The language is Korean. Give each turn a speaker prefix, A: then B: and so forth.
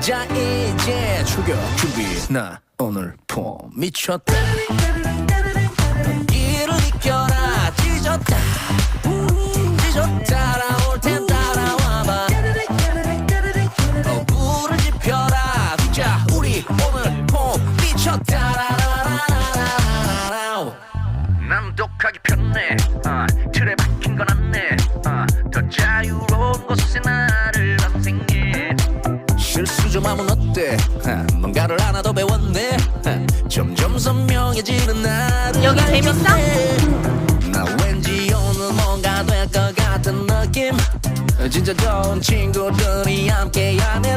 A: 자 이제 출격 준비. 나 오늘 폼 미쳤다. 이를 이겨라. 찢었다 따라올 텐 따라와봐. 불을 지펴라. 자 우리 오늘 폼 미쳤다. 난 독하기 편해. 틀에 박힌 건 안내. 더 자유로운 곳에 나를 선생님. 실수 좀 하면 어때? 뭔가를 하나 더 배웠네. 점점 선명해지는 나를.
B: 여기 재밌어?
A: 나 왠지 오늘 뭔가 될 것 같은 느낌. 진짜 좋은 친구들이 함께하네.